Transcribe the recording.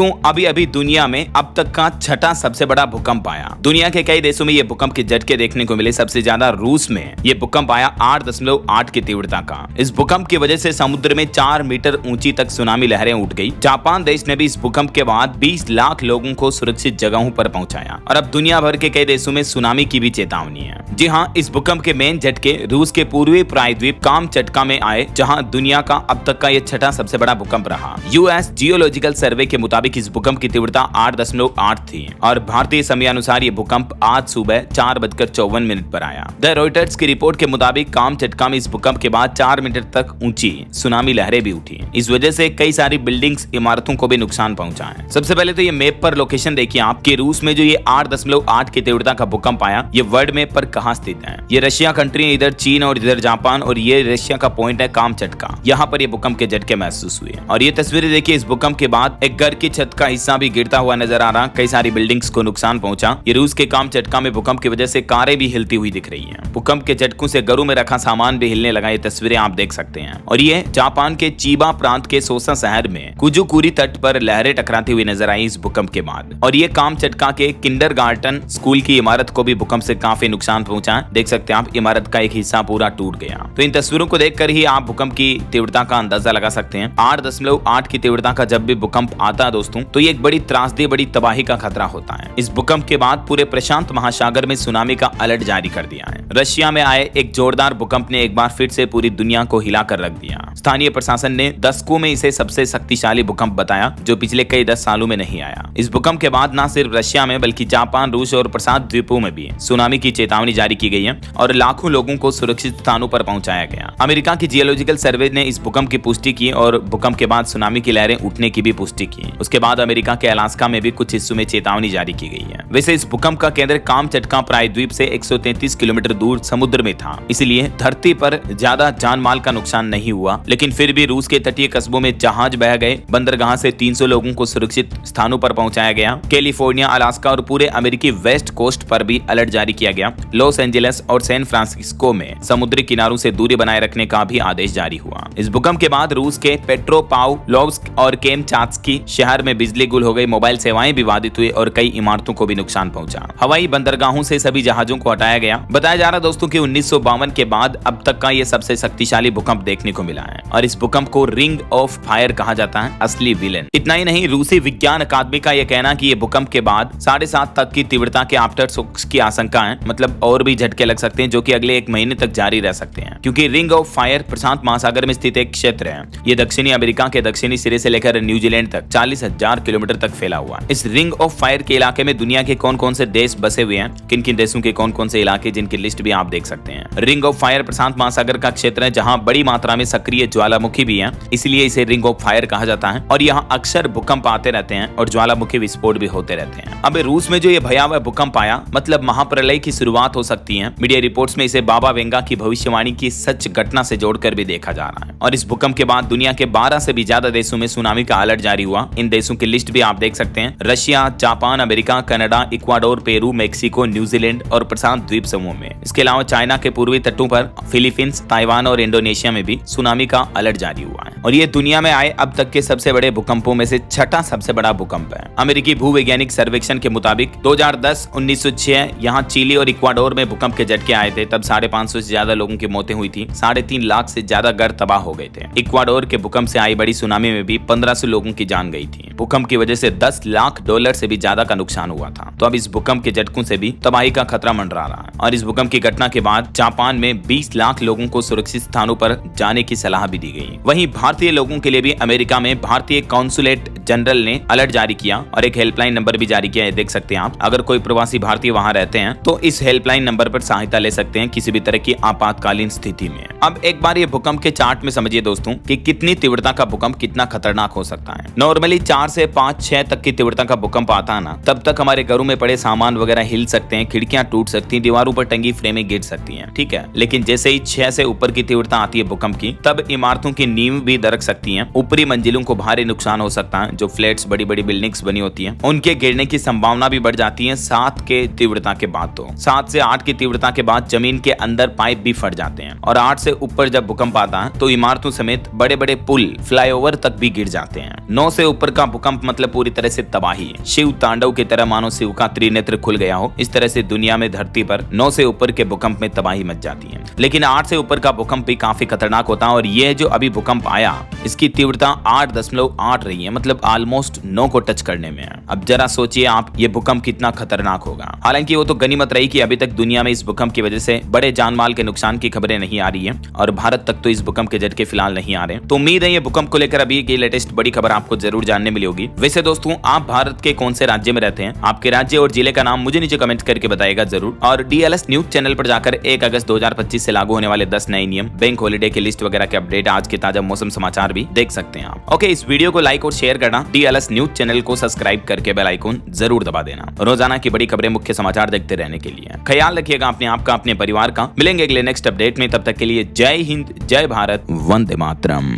दोस्तों अभी अभी दुनिया में अब तक का छठा सबसे बड़ा भूकंप आया। दुनिया के कई देशों में ये भूकंप के झटके देखने को मिले। सबसे ज्यादा रूस में ये भूकंप आया 8.8 की तीव्रता का। इस भूकंप की वजह से समुद्र में 4 मीटर ऊंची तक सुनामी लहरें उठ गई। जापान देश ने भी इस भूकंप के बाद 20 लाख लोगों को सुरक्षित जगहों पर पहुंचाया और अब दुनिया भर के कई देशों में सुनामी की भी चेतावनी है। जी हाँ, इस भूकंप के मेन झटके रूस के पूर्वी प्रायद्वीप कामचटका में आए, जहां दुनिया का अब तक का ये छठा सबसे बड़ा भूकंप रहा। यूएस जियोलॉजिकल सर्वे के मुताबिक इस भूकंप की तीव्रता 8.8 थी और भारतीय समय अनुसार ये भूकंप आज सुबह 4:54 पर आया। द रॉयटर्स की रिपोर्ट के मुताबिक कामचटका में इस भूकंप के बाद 4 मीटर तक ऊंची सुनामी लहरें भी उठी। इस वजह से कई सारी बिल्डिंग्स, इमारतों को भी नुकसान पहुंचा है। सबसे पहले तो ये मैप पर लोकेशन देखिए आप कि रूस में जो ये 8.8 की तीव्रता का भूकंप आया, ये वर्ल्ड मैप पर कहां स्थित है। ये रशिया कंट्री है, इधर चीन और इधर जापान, और ये रशिया का पॉइंट है कामचटका। यहाँ पर ये भूकंप के झटके महसूस हुए और ये तस्वीरें देखिए। इस भूकंप के बाद एक घर की छत का हिस्सा भी गिरता हुआ नजर आ रहा। कई सारी बिल्डिंग्स को नुकसान पहुंचा। ये रूस के कामचटका में भूकंप की वजह से कारें भी हिलती हुई दिख रही हैं। भूकंप के झटकों से घरों में रखा सामान भी हिलने लगा। ये तस्वीरें आप देख सकते हैं। और ये जापान के चीबा प्रांत के सोसा शहर में कुजुकुरी तट पर लहरें टकराती हुई नजर आई इस भूकंप के बाद। और ये कामचटका के किंडरगार्टन स्कूल की इमारत को भी भूकंप से काफी नुकसान पहुंचा। देख सकते हैं आप, इमारत का एक हिस्सा पूरा टूट गया। तो इन तस्वीरों को देखकर ही आप भूकंप की तीव्रता का अंदाजा लगा सकते हैं। 8.8 की तीव्रता का जब भी भूकंप आता है दोस्तों, तो ये एक बड़ी त्रासदी, बड़ी तबाही का खतरा होता है। इस भूकंप के बाद पूरे प्रशांत महासागर में सुनामी का अलर्ट जारी कर दिया है। रशिया में आए एक जोरदार भूकंप ने एक बार फिर से पूरी दुनिया को हिलाकर रख दिया। स्थानीय प्रशासन ने दशकों में इसे सबसे शक्तिशाली भूकंप बताया, जो पिछले कई 10 सालों में नहीं आया। इस भूकंप के बाद न सिर्फ रशिया में बल्कि जापान, रूस और प्रशांत द्वीपों में भी सुनामी की चेतावनी जारी की गई है और लाखों लोगों को सुरक्षित स्थानों पर पहुंचाया गया। अमेरिका की जियोलॉजिकल सर्वे ने इस भूकंप की पुष्टि की और भूकंप के बाद सुनामी की लहरें उठने की भी पुष्टि की। उसके बाद अमेरिका के अलास्का में भी कुछ हिस्सों में चेतावनी जारी की गई है। वैसे इस भूकंप का केंद्र कामचटका प्रायद्वीप से 133 किलोमीटर दूर समुद्र में था, इसलिए धरती पर ज्यादा जान माल का नुकसान नहीं हुआ। लेकिन फिर भी रूस के तटीय कस्बों में जहाज बह गए। बंदरगाह से 300 लोगों को सुरक्षित स्थानों पर पहुंचाया गया। कैलिफोर्निया, अलास्का और पूरे अमेरिकी वेस्ट कोस्ट पर भी अलर्ट जारी किया गया। लॉस एंजलिस और सैन फ्रांसिस्को में समुद्री किनारों से दूरी बनाए रखने का भी आदेश जारी हुआ। इस भूकंप के बाद रूस के पेट्रोपावलोव्स्क और केमचात्स्की शहर में बिजली गुल हो गई, मोबाइल सेवाएं भी बाधित हुई और कई इमारतों को भी नुकसान पहुंचा। हवाई बंदरगाहों से सभी जहाजों को हटाया गया। बताया जा रहा दोस्तों कि 1952 के बाद अब तक का ये सबसे शक्तिशाली भूकंप देखने को मिला है और इस भूकंप को रिंग ऑफ फायर कहा जाता है, असली विलेन। इतना ही नहीं, रूसी विज्ञान अकादमी का यह कहना कि ये भूकंप के बाद 7.5 तक की तीव्रता के आफ्टर शॉक्स की आशंका है, मतलब और भी झटके लग सकते हैं जो कि अगले 1 महीने तक जारी रह सकते हैं, क्योंकि रिंग ऑफ फायर प्रशांत महासागर में स्थित एक क्षेत्र है। ये दक्षिणी अमेरिका के दक्षिणी सिरे से लेकर न्यूजीलैंड तक 40,000 किलोमीटर तक फैला हुआ है। इस रिंग ऑफ फायर के इलाके में दुनिया के कौन कौन से देश बसे हुए हैं, किन किन देशों के कौन कौन से इलाके, जिनकी लिस्ट भी आप देख सकते हैं। रिंग ऑफ फायर प्रशांत महासागर का क्षेत्र है जहां बड़ी मात्रा में सक्रिय ज्वालामुखी भी है, इसलिए इसे रिंग ऑफ फायर कहा जाता है। और यहाँ अक्सर भूकंप आते रहते हैं और ज्वालामुखी विस्फोट भी होते रहते हैं। अब रूस में जो ये भयावह भूकंप आया, मतलब महाप्रलय की शुरुआत हो सकती है। मीडिया रिपोर्ट्स में इसे बाबा वेंगा की भविष्यवाणी की सच घटना से जोड़कर भी देखा जा रहा है। और इस भूकंप के बाद दुनिया के 12 से भी ज्यादा देशों में सुनामी का अलर्ट जारी हुआ। इन देशों की लिस्ट भी आप देख सकते हैं। Russia, Japan, America, Canada, Ecuador, Peru, Mexico, New Zealand और प्रशांत द्वीप समूह में। इसके अलावा चाइना के पूर्वी तटों पर, फिलीपींस, ताइवान और इंडोनेशिया में भी सुनामी का अलर्ट जारी हुआ है। और ये दुनिया में आए अब तक के सबसे बड़े भूकंपों में से छठा सबसे बड़ा भूकंप है। अमेरिकी भूवैज्ञानिक सर्वेक्षण के मुताबिक 2010, 1906 यहाँ चिली और इक्वाडोर में भूकंप के झटके आए थे। तब 550 से ज्यादा लोगों की मौतें हुई थी। 3.5 लाख से ज्यादा घर तबाह हो गए थे। इक्वाडोर के भूकंप से आई बड़ी सुनामी में भी 1500 लोगों की जान गई थी। भूकंप की वजह से $10 लाख से भी ज्यादा का नुकसान हुआ था। तो अब इस भूकंप के झटकों से भी तबाही का खतरा मंडरा रहा है। और इस भूकंप की घटना के बाद जापान में 20 लाख लोगों को सुरक्षित स्थानों पर जाने की सलाह भी दी गई। वहीं भारतीय लोगों के लिए भी अमेरिका में भारतीय कॉन्सुलेट जनरल ने अलर्ट जारी किया और एक हेल्पलाइन नंबर भी जारी किया है। देख सकते हैं आप, अगर कोई प्रवासी भारतीय वहां रहते हैं तो इस हेल्पलाइन नंबर पर सहायता ले सकते हैं किसी भी तरह की आपातकालीन स्थिति में। अब एक बार ये भूकंप के चार्ट में समझिए दोस्तों कि कितनी तीव्रता का भूकंप कितना खतरनाक हो सकता है। नॉर्मली 4 से 5-6 तक की तीव्रता का भूकंप आता है ना, तब तक हमारे घरों में पड़े सामान वगैरह हिल सकते हैं, खिड़कियां टूट सकती हैं, दीवारों पर टंगी फ्रेमें गिर सकती हैं, ठीक है। लेकिन जैसे ही 6 से ऊपर की तीव्रता आती है भूकंप की, तब इमारतों की नींव भी दरक सकती हैं। ऊपरी मंजिलों को भारी नुकसान हो सकता है। जो फ्लैट्स, बड़ी बड़ी बिल्डिंग्स बनी होती हैं, उनके गिरने की संभावना भी बढ़ जाती है 7 के तीव्रता के बाद। तो 7 से 8 की तीव्रता के बाद जमीन के अंदर पाइप भी फट जाते हैं। और 8 से ऊपर जब भूकंप आता है तो इमारतों समेत बड़े बड़े पुल, फ्लाईओवर तक भी गिर जाते हैं। 9 से ऊपर का भूकंप मतलब पूरी तरह से तबाही। शिव तांडव की तरह मानो शिव का त्रिनेत्र खुल गया हो, इस तरह से दुनिया में धरती पर 9 से ऊपर के भूकंप में तबाही मच जाती है। लेकिन 8 से ऊपर का भूकंप भी काफी खतरनाक होता है और यह जो अभी भूकंप आया इसकी तीव्रता 8.8 रही है, मतलब ऑलमोस्ट 9 को टच करने में है। अब जरा सोचिए आप ये भूकंप कितना खतरनाक होगा। हालांकि वो तो गनीमत रही कि अभी तक दुनिया में इस भूकंप की वजह से बड़े जानमाल के नुकसान की खबरें नहीं आ रही है और भारत तक तो इस भूकंप के झटके फिलहाल नहीं आ रहे। तो उम्मीद है ये भूकंप को लेकर अभी की लेटेस्ट बड़ी खबर आपको जरूर जानने मिली होगी। वैसे दोस्तों, आप भारत के कौन से राज्य में रहते हैं? आपके राज्य और जिले का नाम मुझे नीचे कमेंट करके बताएगा जरूर। और DLS न्यूज चैनल पर जाकर 1 अगस्त 2025 से लागू होने वाले 10 नए नियम, बैंक हॉलिडे की लिस्ट वगैरह के अपडेट, आज के ताजा मौसम समाचार भी देख सकते हैं आप। ओके, इस वीडियो को लाइक और शेयर करना, DLS न्यूज चैनल को सब्सक्राइब करके बेल आइकन जरूर दबा देना रोजाना की बड़ी खबरें, मुख्य समाचार देखते रहने के लिए। ख्याल रखिएगा अपने आप का, अपने परिवार का। मिलेंगे अगले नेक्स्ट अपडेट में, तब तक के लिए जय हिंद, जय भारत, वंदे मातरम।